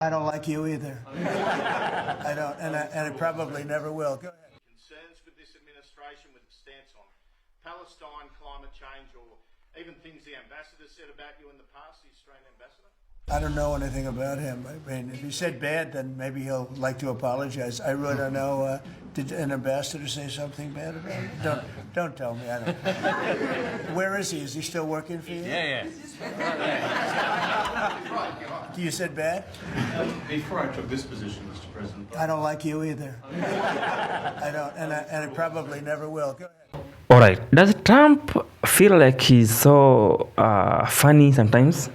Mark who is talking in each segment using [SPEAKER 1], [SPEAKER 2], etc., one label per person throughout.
[SPEAKER 1] I don't like you either. I don't, and I probably never will. Go ahead.
[SPEAKER 2] Concerns with this administration with its stance on Palestine, climate change, or even things the ambassador said about you in the past, the Australian ambassador?
[SPEAKER 1] I don't know anything about him. I mean, if he said bad, then maybe he'll like to apologize. I really don't know. Did an ambassador say something bad about him? Don't tell me. I don't. Where is he? Is he still working for you?
[SPEAKER 3] Yeah.
[SPEAKER 1] You said bad?
[SPEAKER 3] Before I took this position, Mr. President.
[SPEAKER 1] I don't like you either. I don't, and I probably never will. Go ahead.
[SPEAKER 4] All right. Does Trump feel like he's so funny sometimes?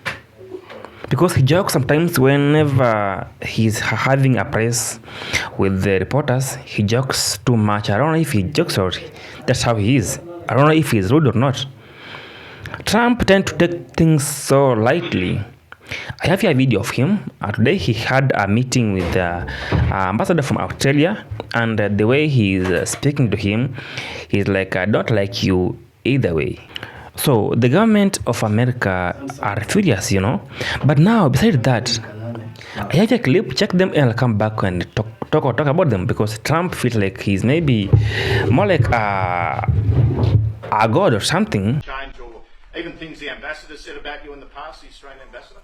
[SPEAKER 4] Because he jokes sometimes whenever he's having a press with the reporters. He jokes too much. I don't know if he jokes or that's how he is. I don't know if he's rude or not. Trump tends to take things so lightly. I have here a video of him. Today he had a meeting with the ambassador from Australia, and the way he's speaking to him, he's like, I don't like you either way. So the government of America are furious, But now, besides that, I have a clip. Check them, and I'll come back and talk about them, because Trump feels like he's maybe more like a god or something.
[SPEAKER 2] Change, or even things the ambassador said about you in the past, the Australian ambassador?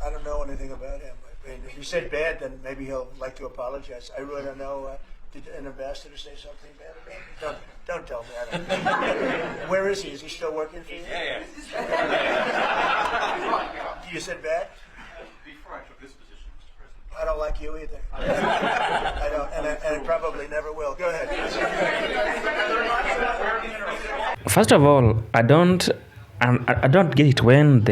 [SPEAKER 1] I don't know anything about him. I mean, if he said bad, then maybe he'll like to apologize. I really don't know. Did an ambassador say something bad about him? Don't tell me. I don't. Where is he? Is he still working for you?
[SPEAKER 3] Yeah.
[SPEAKER 1] You said bad?
[SPEAKER 3] Before I took this position, Mr. President.
[SPEAKER 1] I don't like you either. I don't, and I probably never will. Go ahead.
[SPEAKER 4] First of all, I don't get it when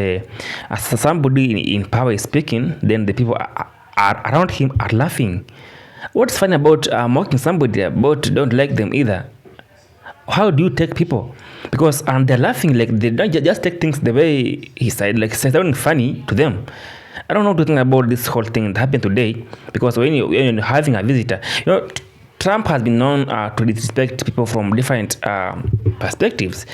[SPEAKER 4] somebody in power is speaking, then the people are around him are laughing. What's funny about mocking somebody but don't like them either? How do you take people? Because they're laughing, like they don't just take things the way he said, like say something funny to them. I don't know what to think about this whole thing that happened today, because when you're having a visitor, Trump has been known to disrespect people from different perspectives.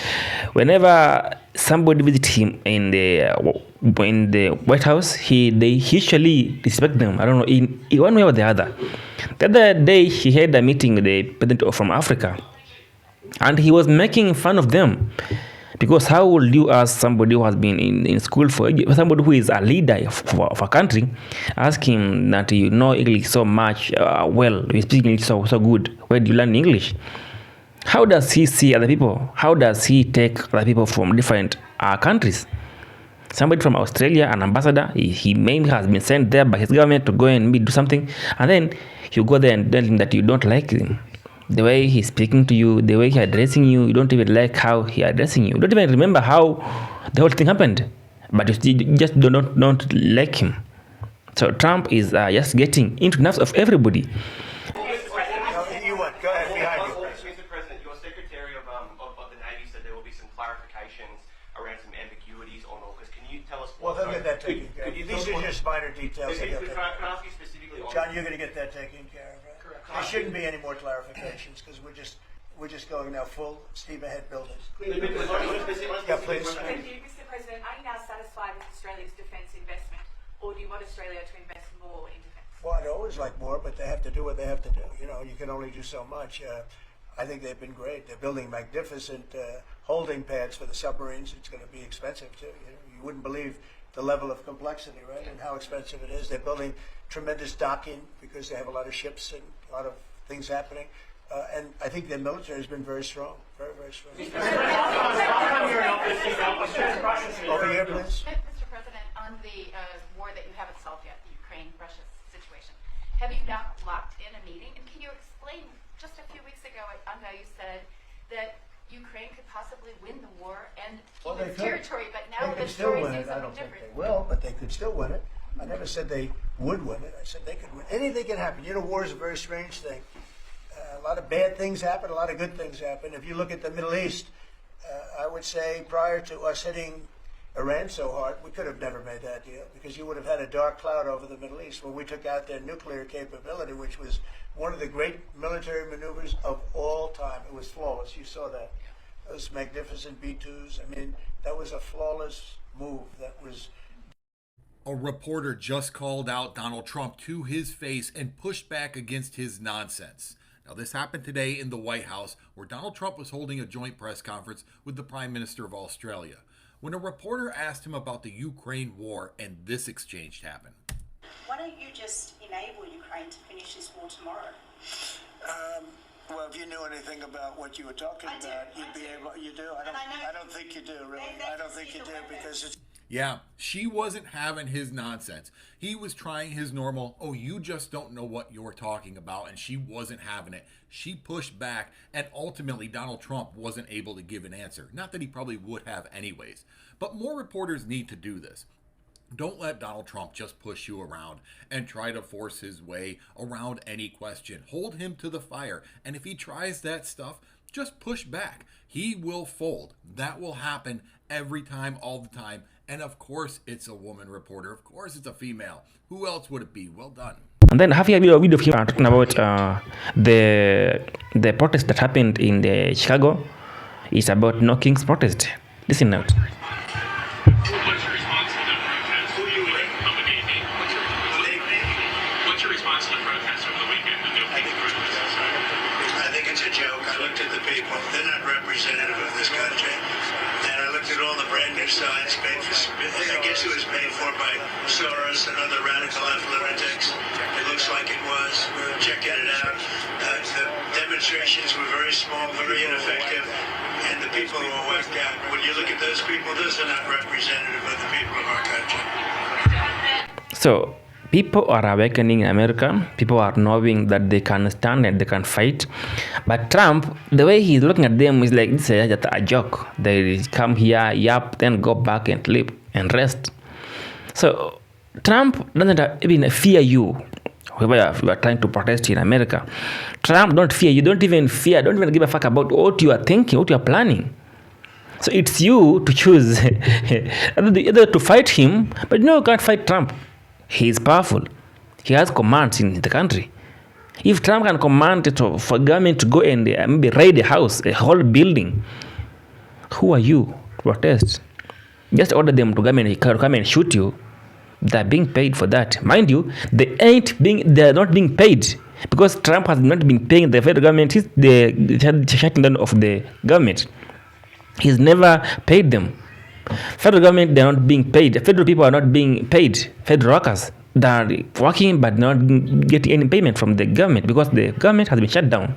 [SPEAKER 4] Whenever somebody visits him in the White House, they usually disrespect them. I don't know, in one way or the other. The other day, he had a meeting with the president from Africa, and he was making fun of them. Because how would you ask somebody who has been in school for somebody who is a leader of a country, ask him that you know English so much, you speak English so good, where do you learn English? How does he see other people? How does he take other people from different countries? Somebody from Australia, an ambassador, he maybe has been sent there by his government to go and do something, and then you go there and tell him that you don't like him. The way he's speaking to you, the way he's addressing you, you don't even like how he's addressing you. You don't even remember how the whole thing happened, but you just don't like him. So Trump is just getting into the nerves of everybody.
[SPEAKER 1] You what? Go ahead, behind you.
[SPEAKER 5] Mr. President, your Secretary of the Navy said there will be some clarifications around some ambiguities on AUKUS. Can you tell us
[SPEAKER 1] Well,
[SPEAKER 5] what?
[SPEAKER 1] he'll get that taken care of. These are just minor details.
[SPEAKER 5] Can I ask you specifically on?
[SPEAKER 1] John, you're going to get that taken care of, right? Correct. There shouldn't be any more clarifications, because we're just going now full steam ahead building. Yeah, please.
[SPEAKER 6] Thank you, Mr. President. Are you now satisfied with Australia's defence investment, or do you want Australia to invest more in defence?
[SPEAKER 1] Well, I'd always like more, but they have to do what they have to do. You can only do so much. I think they've been great. They're building magnificent holding pads for the submarines. It's going to be expensive too. You wouldn't believe the level of complexity, right, and how expensive it is. They're building tremendous docking because they have a lot of ships and a lot of things happening. And I think their military has been very strong, very, very strong. Over here, please.
[SPEAKER 7] Mr. President, on the war that you haven't solved yet, the Ukraine-Russia situation, have you now locked in a meeting? And can you explain, just a few weeks ago, Anga, you said that Ukraine could possibly win the war and keep its territory, but now the story seems
[SPEAKER 1] I don't
[SPEAKER 7] something
[SPEAKER 1] think
[SPEAKER 7] different.
[SPEAKER 1] they will, but they could still win it. I never said they would win it. I said they could win. Anything can happen. War is a very strange thing. A lot of bad things happen, a lot of good things happen. If you look at the Middle East, I would say prior to us hitting Iran so hard, we could have never made that deal, because you would have had a dark cloud over the Middle East when we took out their nuclear capability, which was one of the great military maneuvers of all time. It was flawless. You saw that. Those magnificent B-2s. I mean, that was a flawless move. That was
[SPEAKER 8] A reporter just called out Donald Trump to his face and pushed back against his nonsense. Now, this happened today in the White House, where Donald Trump was holding a joint press conference with the Prime Minister of Australia, when a reporter asked him about the Ukraine war, and this exchange happened.
[SPEAKER 9] Why don't you just enable Ukraine to finish this war tomorrow?
[SPEAKER 1] Well, if you knew anything about what you were talking
[SPEAKER 9] I do,
[SPEAKER 1] about, you'd
[SPEAKER 9] I
[SPEAKER 1] be
[SPEAKER 9] do.
[SPEAKER 1] able. You do.
[SPEAKER 9] And I know-
[SPEAKER 1] I don't think you do. Really,
[SPEAKER 9] They
[SPEAKER 1] I don't
[SPEAKER 9] can
[SPEAKER 1] think
[SPEAKER 9] see
[SPEAKER 1] you
[SPEAKER 9] the
[SPEAKER 1] do
[SPEAKER 9] weapons.
[SPEAKER 1] because it's.
[SPEAKER 8] Yeah, she wasn't having his nonsense. He was trying his normal, oh, you just don't know what you're talking about, and she wasn't having it. She pushed back, and ultimately Donald Trump wasn't able to give an answer. Not that he probably would have anyways. But more reporters need to do this. Don't let Donald Trump just push you around and try to force his way around any question. Hold him to the fire, and if he tries that stuff, just push back. He will fold. That will happen every time, all the time. And of course, it's a woman reporter. Of course, it's a female. Who else would it be? Well done.
[SPEAKER 4] And then have you a video of him talking about the protest that happened in Chicago? It's about no King's protest. Listen out.
[SPEAKER 10] What's your response to the protests over the weekend? The no King's protest?
[SPEAKER 1] I think it's a joke. I looked at the people. They're not representative of this country. And I looked at all the brand new signs paid for. I guess it was paid for by Soros and other radical left lunatics. It looks like it was. We were checking it out. The demonstrations were very small, very ineffective, and the people were whacked out. When you look at those people, those are not representative of the people of our country.
[SPEAKER 4] So people are awakening in America. People are knowing that they can stand and they can fight. But Trump, the way he's looking at them is like, this is just a joke. They come here, yap, then go back and sleep and rest. So Trump doesn't even fear you. Whoever you are trying to protest in America, Trump don't fear you. Don't even give a fuck about what you are thinking, what you are planning. So it's you to choose either to fight him, but no, you can't fight Trump. He is powerful. He has commands in the country. If Trump can command for government to go and maybe raid a house, a whole building, who are you to protest? Just order them to come and shoot you. They're being paid for that. Mind you, they're not being paid because Trump has not been paying the federal government. He's the shutting down of the government. He's never paid them. Federal government, they're not being paid. Federal people are not being paid. Federal workers, they're working but not getting any payment from the government because the government has been shut down.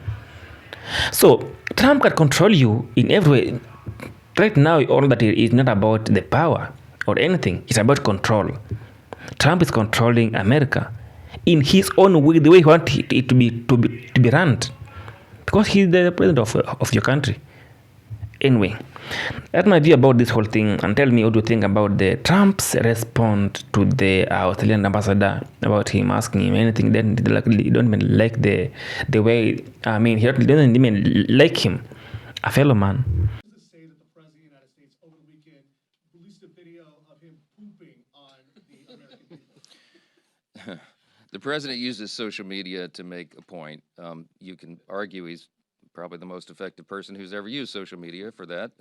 [SPEAKER 4] So Trump can control you in every way. Right now, all that is not about the power or anything. It's about control. Trump is controlling America in his own way, the way he wants it to be run, because he's the president of your country. Anyway, that's my view about this whole thing, and tell me what you think about the Trump's response to the Australian ambassador about him asking him anything. Then you don't even like the way. I mean, he doesn't even like him, a fellow man.
[SPEAKER 11] Say that the president of the United States over the weekend released a video of him pooping on the American people.
[SPEAKER 12] The president uses social media to make a point. You can argue he's probably the most effective person who's ever used social media for that.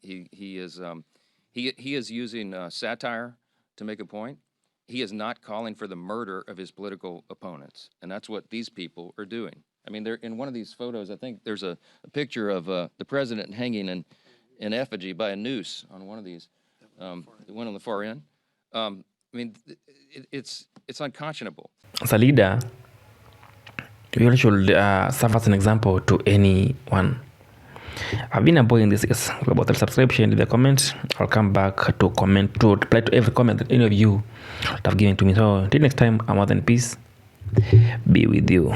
[SPEAKER 12] He is using satire to make a point. He is not calling for the murder of his political opponents, and that's what these people are doing. I mean, they're in one of these photos. I think there's a picture of the president hanging in effigy by a noose on one of these. The one on the far end. I mean, it's unconscionable.
[SPEAKER 4] As a leader, you should serve as an example to anyone. I've been a boy in this case. About the subscription, leave a comment. I'll come back to comment, to reply to every comment that any of you have given to me. So until next time, I'm out in peace. Be with you.